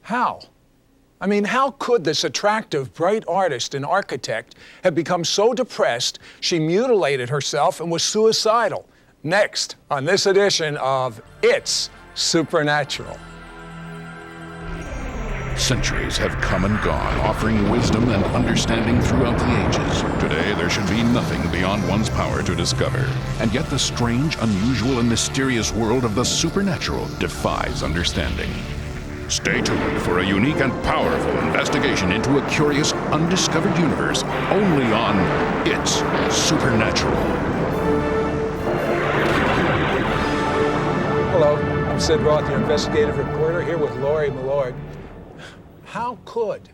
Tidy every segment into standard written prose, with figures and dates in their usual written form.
How? I mean, how could this attractive, bright artist and architect have become so depressed she mutilated herself and was suicidal? Next on this edition of It's Supernatural. Centuries have come and gone, offering wisdom and understanding throughout the ages. Today, there should be nothing beyond one's power to discover. And yet the strange, unusual, and mysterious world of the supernatural defies understanding. Stay tuned for a unique and powerful investigation into a curious, undiscovered universe, only on It's Supernatural. Hello, I'm Sid Roth, your investigative reporter, here with Lauri Mallord. How could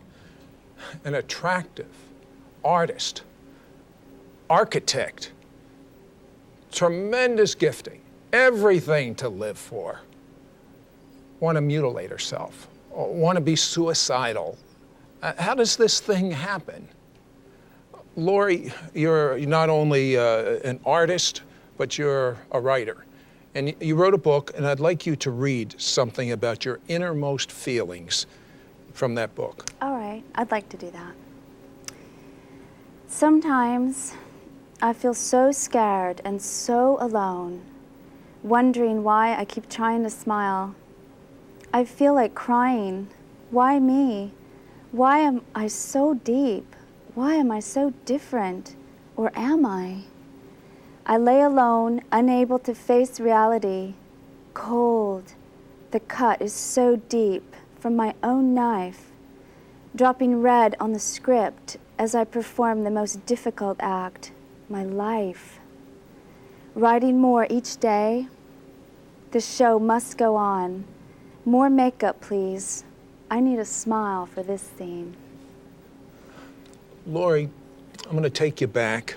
an attractive artist, architect, tremendous gifting, everything to live for, want to mutilate herself, or want to be suicidal? How does this thing happen? Laurie, you're not only an artist, but you're a writer. And you wrote a book, and I'd like you to read something about your innermost feelings from that book. All right, I'd like to do that. Sometimes I feel so scared and so alone, wondering why I keep trying to smile. I feel like crying. Why me? Why am I so deep? Why am I so different? Or am I? I lay alone, unable to face reality. Cold. The cut is so deep from my own knife, dropping red on the script as I perform the most difficult act, my life. Writing more each day. The show must go on. More makeup, please. I need a smile for this scene. Laurie, I'm going to take you back.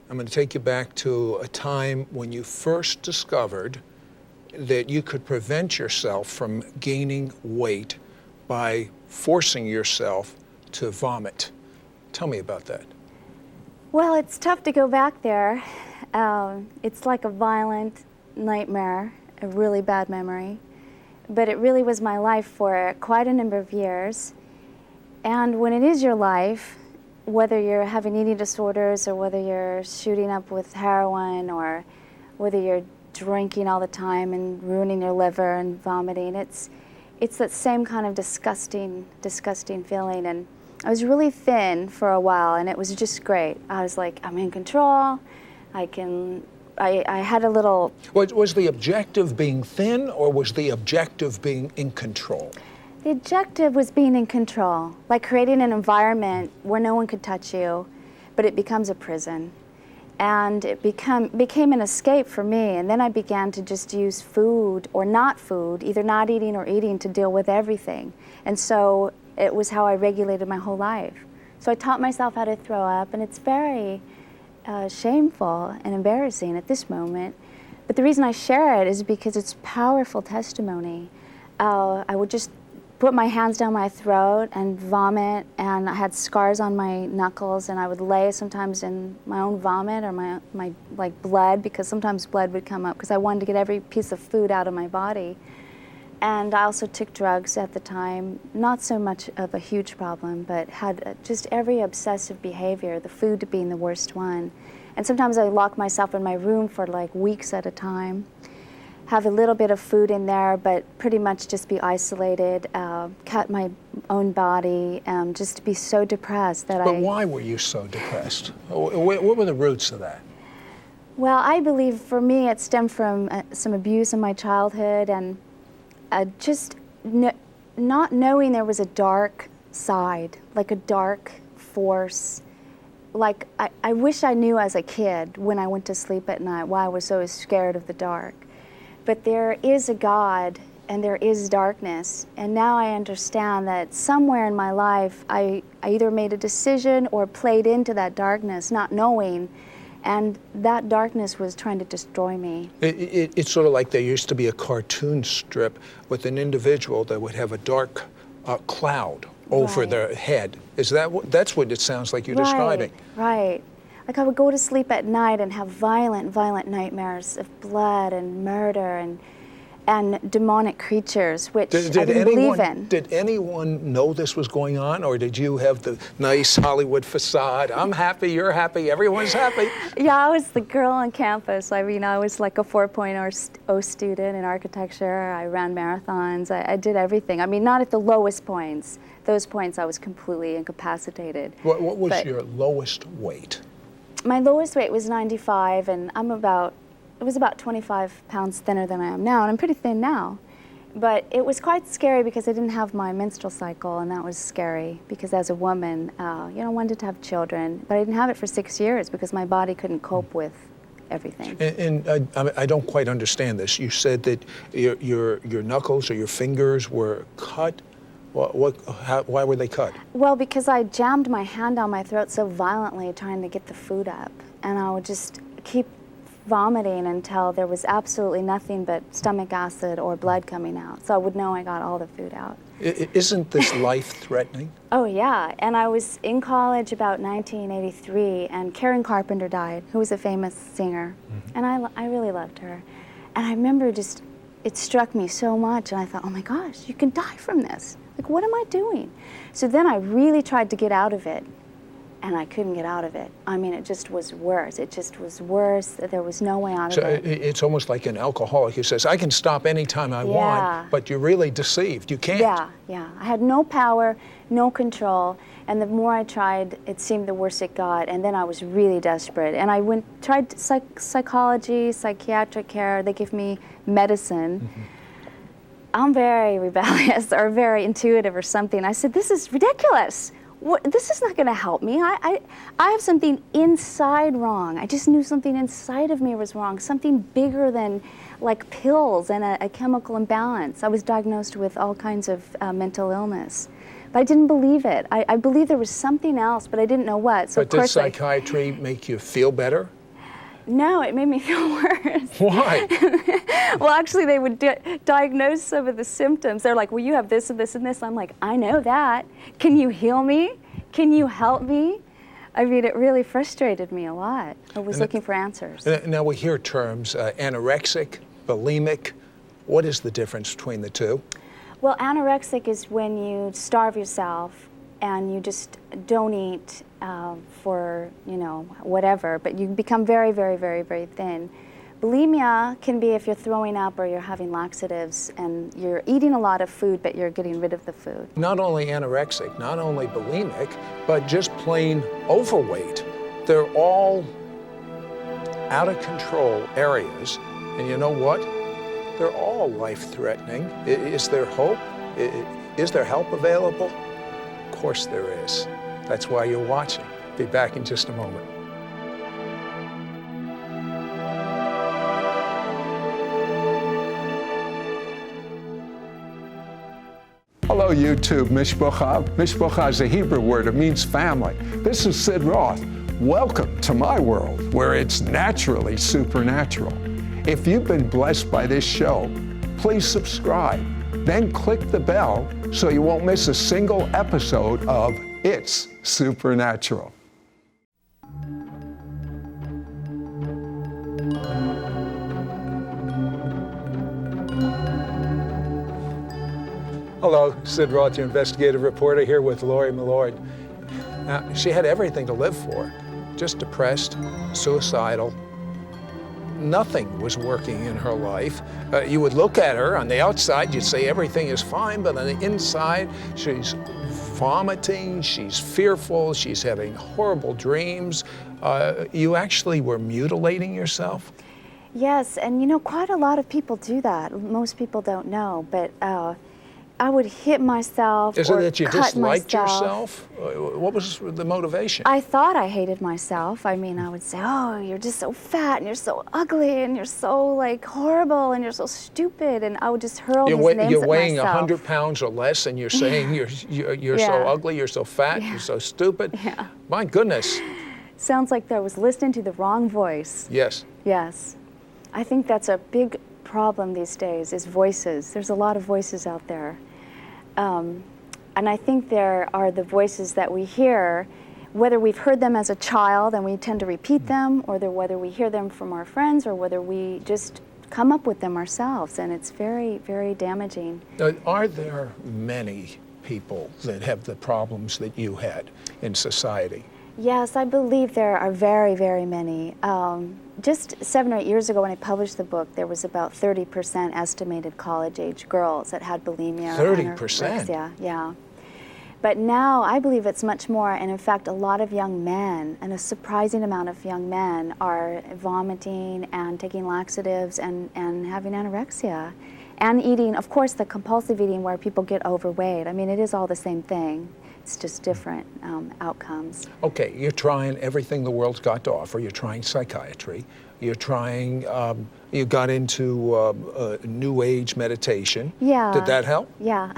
I'm going to take you back to a time when you first discovered that you could prevent yourself from gaining weight by forcing yourself to vomit. Tell me about that. Well, it's tough to go back there. It's like a violent nightmare, a really bad memory. But it really was my life for quite a number of years. And when it is your life, whether you're having eating disorders or whether you're shooting up with heroin or whether you're drinking all the time and ruining your liver and vomiting, it's that same kind of disgusting feeling. And I was really thin for a while, and it was just great. I was like, I'm in control. I had a little... Was the objective being thin, or was the objective being in control? The objective was being in control, like creating an environment where no one could touch you, but it becomes a prison. And it became an escape for me, and then I began to just use food or not food, either not eating or eating, to deal with everything. And so it was how I regulated my whole life. So I taught myself how to throw up, and it's very shameful and embarrassing at this moment. But the reason I share it is because it's powerful testimony. I would just put my hands down my throat and vomit, and I had scars on my knuckles, and I would lay sometimes in my own vomit or my like blood, because sometimes blood would come up because I wanted to get every piece of food out of my body. And I also took drugs at the time, not so much of a huge problem, but had just every obsessive behavior, the food being the worst one. And sometimes I locked myself in my room for like weeks at a time, have a little bit of food in there, but pretty much just be isolated, cut my own body, just to be so depressed that But why were you so depressed? What were the roots of that? Well, I believe for me it stemmed from some abuse in my childhood, and just not knowing there was a dark side, like a dark force. Like I wish I knew as a kid when I went to sleep at night why I was so scared of the dark. But there is a God and there is darkness. And now I understand that somewhere in my life I either made a decision or played into that darkness, not knowing. And that darkness was trying to destroy me. It's sort of like there used to be a cartoon strip with an individual that would have a dark cloud over their head. That's what it sounds like you're describing? Right. Like I would go to sleep at night and have violent nightmares of blood and murder, and demonic creatures, which I Did didn't believe in. Did anyone know this was going on, or did you have the nice Hollywood facade? I'm happy, you're happy, everyone's happy. Yeah, I was the girl on campus. I mean, I was like a 4.0 student in architecture. I ran marathons. I did everything. I mean, not at the lowest points. Those points I was completely incapacitated. What was your lowest weight? My lowest weight was 95, and it was about 25 pounds thinner than I am now, and I'm pretty thin now. But it was quite scary because I didn't have my menstrual cycle, and that was scary because as a woman, I wanted to have children, but I didn't have it for 6 years because my body couldn't cope with everything. And I don't quite understand this. You said that your knuckles or your fingers were cut. Why were they cut? Well, because I jammed my hand down my throat so violently trying to get the food up, and I would just keep vomiting until there was absolutely nothing but stomach acid or blood coming out. So I would know I got all the food out. Isn't this life-threatening? Oh yeah, and I was in college about 1983, and Karen Carpenter died, who was a famous singer, and I really loved her. And I remember it struck me so much, and I thought, oh my gosh, you can die from this. Like, what am I doing? So then I really tried to get out of it, and I couldn't get out of it. I mean, it just was worse. It just was worse. There was no way out of it. So it's almost like an alcoholic who says, I can stop anytime I want, but you're really deceived. You can't. Yeah. I had no power, no control, and the more I tried, it seemed the worse it got, and then I was really desperate. And I tried psychology, psychiatric care. They gave me medicine. I'm very rebellious or very intuitive or something. I said, this is ridiculous. This is not going to help me. I have something inside wrong. I just knew something inside of me was wrong, something bigger than like pills and a chemical imbalance. I was diagnosed with all kinds of mental illness. But I didn't believe it. I believed there was something else, but I didn't know what. So but did psychiatry make you feel better? No, it made me feel worse. Why? Well, actually, they would diagnose some of the symptoms. They're like, well, you have this and this and this. I'm like, I know that. Can you heal me? Can you help me? I mean, it really frustrated me a lot. I was looking for answers. Now we hear terms anorexic, bulimic. What is the difference between the two? Well, anorexic is when you starve yourself and you just don't eat for, whatever, but you become very, very, very, very thin. Bulimia can be if you're throwing up or you're having laxatives and you're eating a lot of food, but you're getting rid of the food. Not only anorexic, not only bulimic, but just plain overweight. They're all out of control areas. And you know what? They're all life-threatening. Is there hope? Is there help available? Of course there is. That's why you're watching. Be back in just a moment. Hello, YouTube, Mishpocha. Mishpocha is a Hebrew word. It means family. This is Sid Roth. Welcome to my world, where it's naturally supernatural. If you've been blessed by this show, please subscribe. Then click the bell so you won't miss a single episode of It's Supernatural. Hello, Sid Roth, your investigative reporter, here with Lauri Mallord. Now, she had everything to live for, just depressed, suicidal. Nothing was working in her life. You would look at her on the outside, you'd say everything is fine, but on the inside, she's vomiting, she's fearful, she's having horrible dreams. You actually were mutilating yourself? Yes, and quite a lot of people do that. Most people don't know, but I would hit myself Is it or that you cut disliked myself. yourself? What was the motivation? I thought I hated myself. I mean, I would say, oh, you're just so fat, and you're so ugly, and you're so horrible, and you're so stupid, and I would just hurl these names You're at weighing myself. 100 pounds or less, and you're saying you're so ugly, you're so fat, you're so stupid. Yeah. My goodness. Sounds like I was listening to the wrong voice. Yes. Yes. I think that's a big problem these days, is voices. There's a lot of voices out there. And I think there are the voices that we hear, whether we've heard them as a child and we tend to repeat them, or whether we hear them from our friends, or whether we just come up with them ourselves, and it's very, very damaging. Are there many people that have the problems that you had in society? Yes, I believe there are very, very many. Just 7 or 8 years ago when I published the book, there was about 30% estimated college-age girls that had bulimia. 30%? Anorexia, yeah. But now I believe it's much more, and in fact a lot of young men, and a surprising amount of young men are vomiting and taking laxatives and having anorexia. And eating, of course, the compulsive eating where people get overweight. I mean, it is all the same thing. It's just different outcomes. Okay, you're trying everything the world's got to offer. You're trying psychiatry. You're trying, you got into New Age meditation. Yeah. Did that help? Yeah.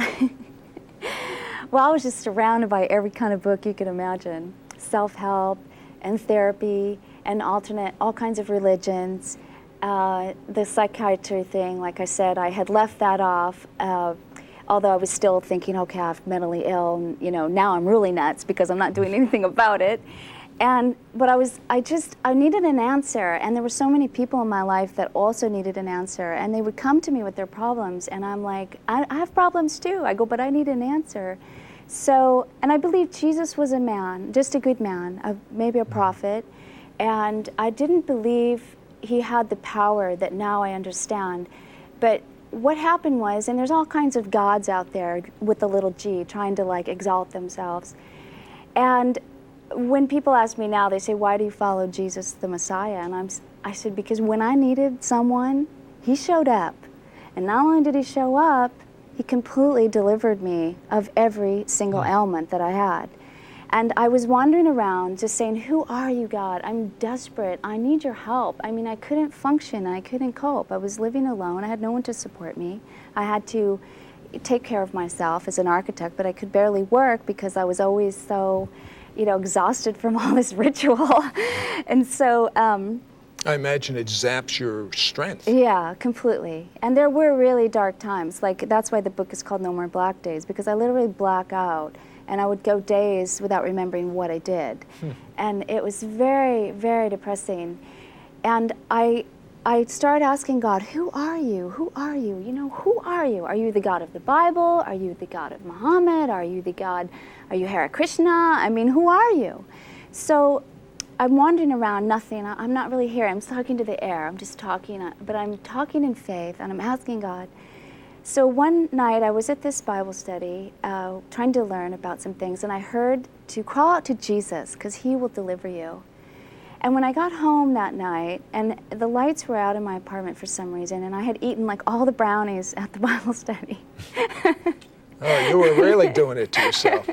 Well, I was just surrounded by every kind of book you could imagine. Self-help and therapy and all kinds of religions. The psychiatry thing, like I said, I had left that off. Although I was still thinking, okay, I'm mentally ill, and now I'm really nuts because I'm not doing anything about it. But I needed an answer, and there were so many people in my life that also needed an answer, and they would come to me with their problems, and I'm like, I have problems too. I go, but I need an answer. So, and I believe Jesus was a man, just a good man, maybe a prophet, and I didn't believe he had the power that now I understand. But what happened was, and there's all kinds of gods out there with a little g, trying to like exalt themselves. And when people ask me now, they say, why do you follow Jesus the Messiah? And I said, because when I needed someone, he showed up. And not only did he show up, he completely delivered me of every single ailment that I had. And I was wandering around just saying, who are you, God? I'm desperate. I need your help. I mean, I couldn't function. I couldn't cope. I was living alone. I had no one to support me. I had to take care of myself as an architect, but I could barely work because I was always so, exhausted from all this ritual. And so, I imagine it zaps your strength. yeah, completely. And there were really dark times. Like, that's why the book is called No More Black Days, because I literally black out. And I would go days without remembering what I did. And it was very, very depressing. And I started asking God, who are you? Who are you? Who are you? Are you the God of the Bible? Are you the God of Muhammad? Are you Hare Krishna? I mean, who are you? So I'm wandering around, nothing. I'm not really here. I'm talking to the air. I'm just talking, but I'm talking in faith, and I'm asking God. So one night I was at this Bible study, trying to learn about some things, and I heard to crawl out to Jesus, because he will deliver you. And when I got home that night, and the lights were out in my apartment for some reason, and I had eaten like all the brownies at the Bible study. Oh, you were really doing it to yourself.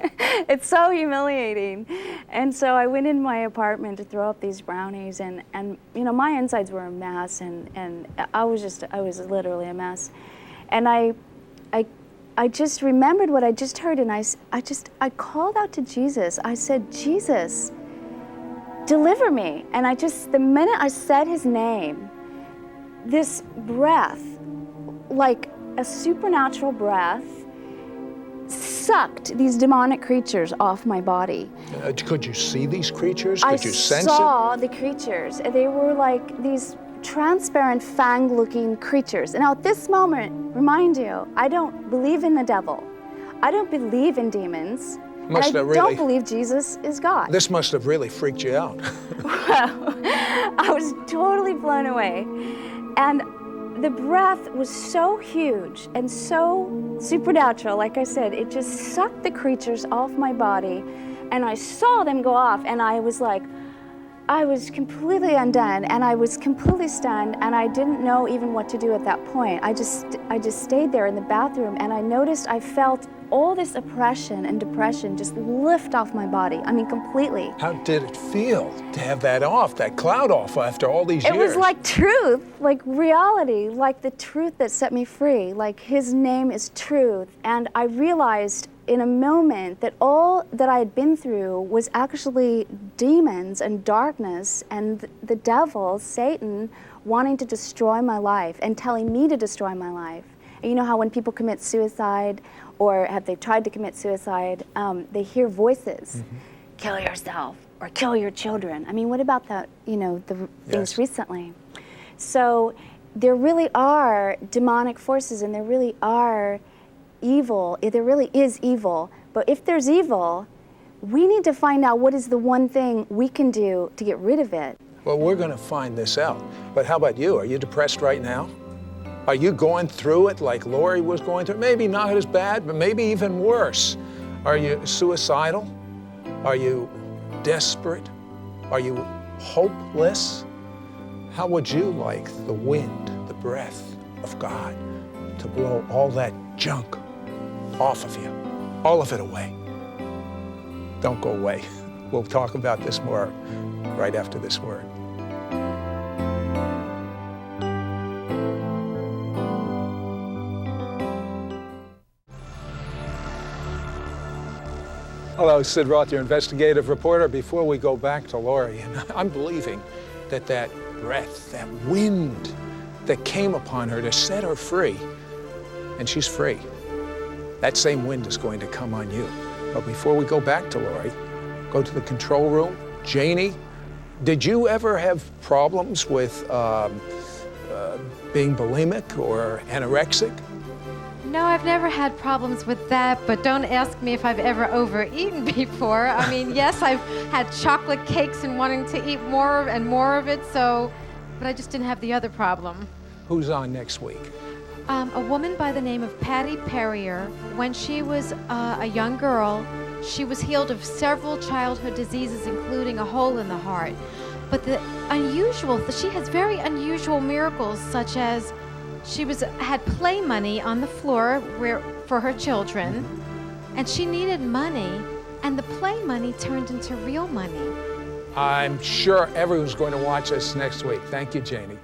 It's so humiliating. And so I went in my apartment to throw up these brownies, and my insides were a mess, and I was literally a mess. And I just remembered what I just heard, and I called out to Jesus. I said, Jesus, deliver me. And the minute I said his name, this breath, like a supernatural breath, sucked these demonic creatures off my body. Could you see these creatures? Could you sense it? I saw the creatures. They were like these transparent fang-looking creatures. And now at this moment, remind you, I don't believe in the devil. I don't believe in demons. And I don't believe Jesus is God. This must have really freaked you out. Wow. I was totally blown away. And the breath was so huge and so supernatural. Like I said, it just sucked the creatures off my body, and I saw them go off, and I was completely undone, and I was completely stunned, and I didn't know even what to do at that point. I just stayed there in the bathroom, and I noticed I felt all this oppression and depression just lift off my body. I mean, completely. How did it feel to have that cloud off after all these years? It was like truth, like reality, like the truth that set me free. Like his name is truth. And I realized in a moment that all that I had been through was actually demons and darkness and the devil, Satan, wanting to destroy my life and telling me to destroy my life. And you know how when people commit suicide, or have they tried to commit suicide, they hear voices, kill yourself, or kill your children. I mean, what about that, the things recently? So there really are demonic forces, and there really are evil. There really is evil. But if there's evil, we need to find out what is the one thing we can do to get rid of it. Well, we're going to find this out. But how about you? Are you depressed right now? Are you going through it like Laurie was going through? Maybe not as bad, but maybe even worse. Are you suicidal? Are you desperate? Are you hopeless? How would you like the wind, the breath of God to blow all that junk off of you, all of it away? Don't go away. We'll talk about this more right after this word. Hello, Sid Roth, your investigative reporter. Before we go back to Laurie, and I'm believing that that breath, that wind that came upon her to set her free, and she's free, that same wind is going to come on you. But before we go back to Laurie, go to the control room. Janie, did you ever have problems with being bulimic or anorexic? No, I've never had problems with that, but don't ask me if I've ever overeaten before. I mean, yes, I've had chocolate cakes and wanting to eat more and more of it, but I just didn't have the other problem. Who's on next week? A woman by the name of Patty Perrier, when she was a young girl, she was healed of several childhood diseases, including a hole in the heart. But she has very unusual miracles, such as she had play money on the floor for her children, and she needed money, and the play money turned into real money. I'm sure everyone's going to watch us next week. Thank you, Janie.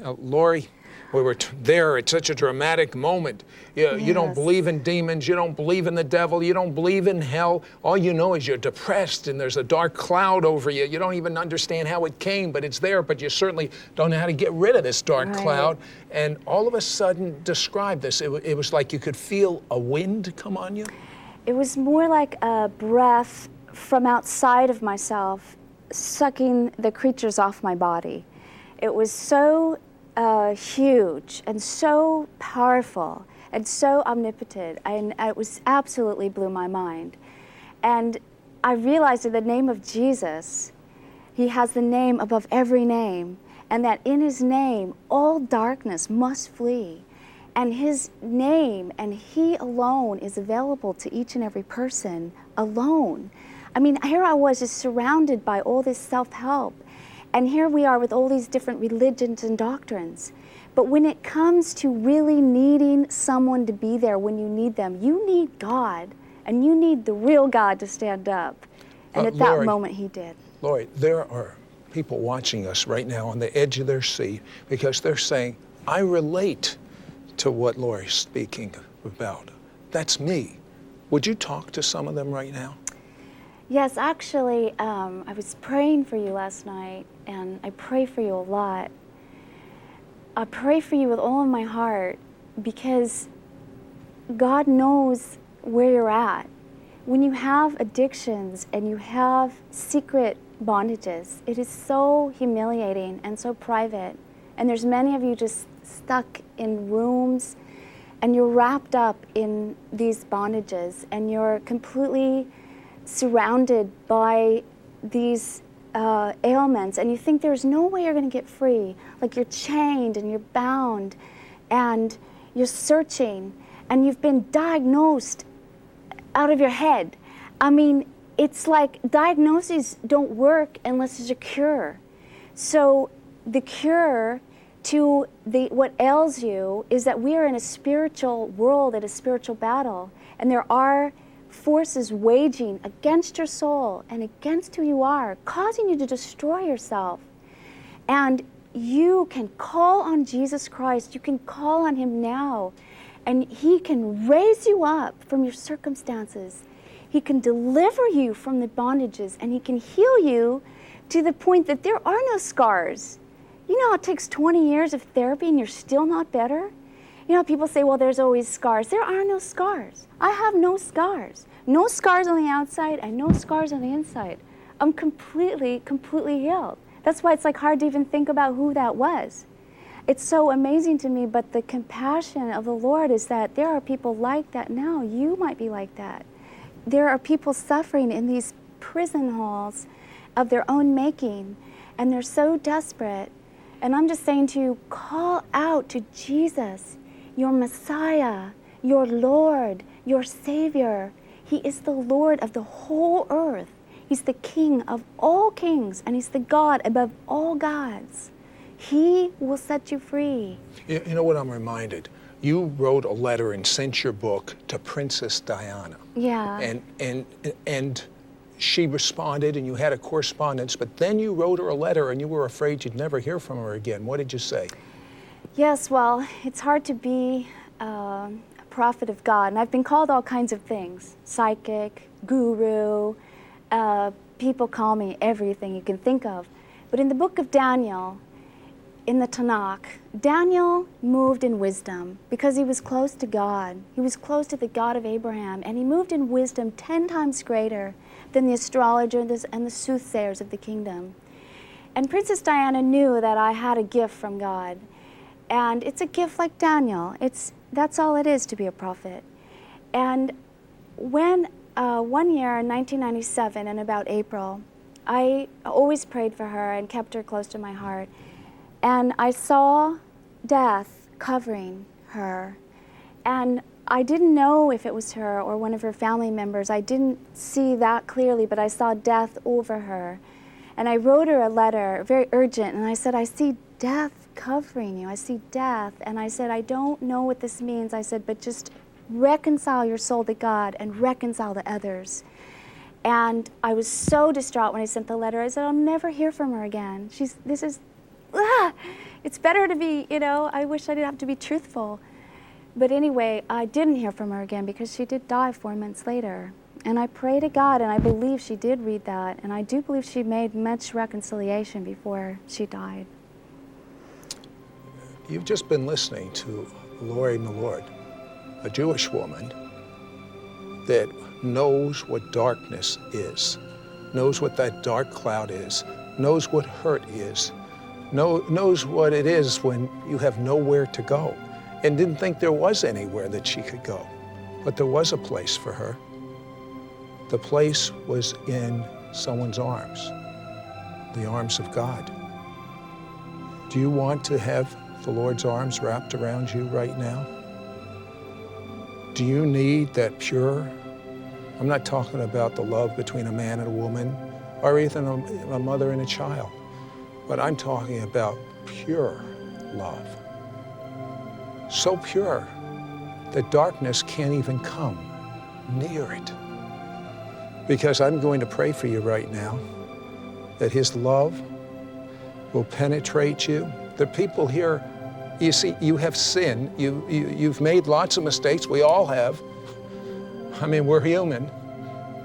Laurie, we were there at such a dramatic moment. You don't believe in demons, you don't believe in the devil, you don't believe in hell. All you know is you're depressed and there's a dark cloud over you. You don't even understand how it came, but it's there, but you certainly don't know how to get rid of this dark cloud. And all of a sudden, describe this. It was like you could feel a wind come on you? It was more like a breath from outside of myself, sucking the creatures off my body. It was so huge and so powerful and so omnipotent, and it was absolutely blew my mind. And I realized in the name of Jesus, he has the name above every name, and that in his name all darkness must flee. And his name and he alone is available to each and every person alone. I mean, here I was just surrounded by all this self-help. And here we are with all these different religions and doctrines. But when it comes to really needing someone to be there when you need them, you need God, and you need the real God to stand up. And at that moment, he did. Laurie, there are people watching us right now on the edge of their seat because they're saying, I relate to what Laurie's speaking about. That's me. Would you talk to some of them right now? Yes, actually, I was praying for you last night, and I pray for you a lot. I pray for you with all of my heart because God knows where you're at. When you have addictions and you have secret bondages, it is so humiliating and so private. And there's many of you just stuck in rooms, and you're wrapped up in these bondages, and you're completely surrounded by these ailments, and you think there's no way you're going to get free. Like you're chained and you're bound and you're searching and you've been diagnosed out of your head. I mean, it's like diagnoses don't work unless there's a cure. So the cure to what ails you is that we are in a spiritual world, at a spiritual battle, and there are forces waging against your soul and against who you are, causing you to destroy yourself. And you can call on Jesus Christ. You can call on him now, and he can raise you up from your circumstances. He can deliver you from the bondages, and he can heal you to the point that there are no scars. You know, it takes 20 years of therapy and you're still not better. You know, people say, well, there's always scars. There are no scars. I have no scars. No scars on the outside and no scars on the inside. I'm completely healed. That's why it's like hard to even think about who that was. it's so amazing to me, but the compassion of the Lord is that there are people like that now. You might be like that. There are people suffering in these prison halls of their own making, and they're so desperate. And I'm just saying to you, call out to Jesus, your Messiah, your Lord, your Savior. He is the Lord of the whole earth. He's the King of all kings, and He's the God above all gods. He will set you free. You know what I'm reminded? You wrote a letter and sent your book to Princess Diana. Yeah. And she responded, and you had a correspondence, but then you wrote her a letter and you were afraid you'd never hear from her again. What did you say? Yes, well, it's hard to be a prophet of God, and I've been called all kinds of things. Psychic, guru, people call me everything you can think of. But in the book of Daniel, in the Tanakh, Daniel moved in wisdom because he was close to God. He was close to the God of Abraham, and he moved in wisdom 10 times greater than the astrologers and the soothsayers of the kingdom. And Princess Diana knew that I had a gift from God. And it's a gift like Daniel. That's all it is to be a prophet. And when one year in 1997, in about April, I always prayed for her and kept her close to my heart. And I saw death covering her. And I didn't know if it was her or one of her family members. I didn't see that clearly, but I saw death over her. And I wrote her a letter, very urgent, and I said, I see death covering you. I see death. And I said, I don't know what this means. I said, but just reconcile your soul to God and reconcile to others. And I was so distraught when I sent the letter. I said, I'll never hear from her again. It's better to be, I wish I didn't have to be truthful. But anyway, I didn't hear from her again because she did die 4 months later. And I pray to God, and I believe she did read that, and I do believe she made much reconciliation before she died. You've just been listening to Lauri Mallord, a Jewish woman that knows what darkness is, knows what that dark cloud is, knows what hurt is, knows what it is when you have nowhere to go, and didn't think there was anywhere that she could go. But there was a place for her. The place was in someone's arms, the arms of God. Do you want to have the Lord's arms wrapped around you right now? Do you need that pure? I'm not talking about the love between a man and a woman, or even a mother and a child, but I'm talking about pure love. So pure that darkness can't even come near it. Because I'm going to pray for you right now that His love will penetrate you. The people here, you see, you have sinned. You've made lots of mistakes. We all have. I mean, we're human.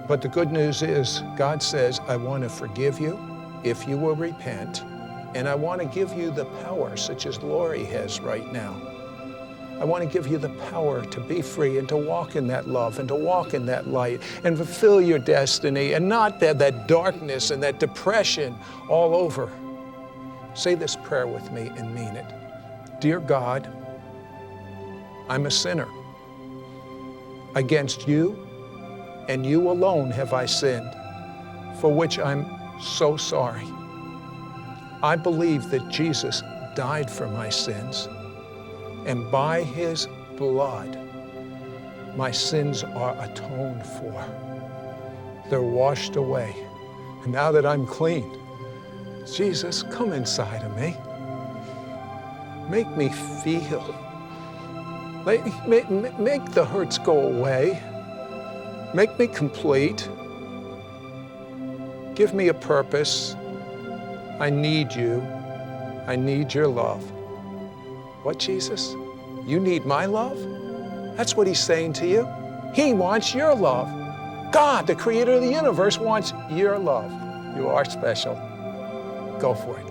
But the good news is, God says, I want to forgive you if you will repent. And I want to give you the power, such as Laurie has right now. I want to give you the power to be free and to walk in that love and to walk in that light and fulfill your destiny and not that darkness and that depression all over. Say this prayer with me and mean it. Dear God, I'm a sinner. Against you and you alone have I sinned, for which I'm so sorry. I believe that Jesus died for my sins, and by His blood, my sins are atoned for. They're washed away. And now that I'm clean, Jesus, come inside of me. Make me feel. Make the hurts go away. Make me complete. Give me a purpose. I need you. I need your love. What, Jesus? You need my love? That's what He's saying to you. He wants your love. God, the creator of the universe, wants your love. You are special. Go for it.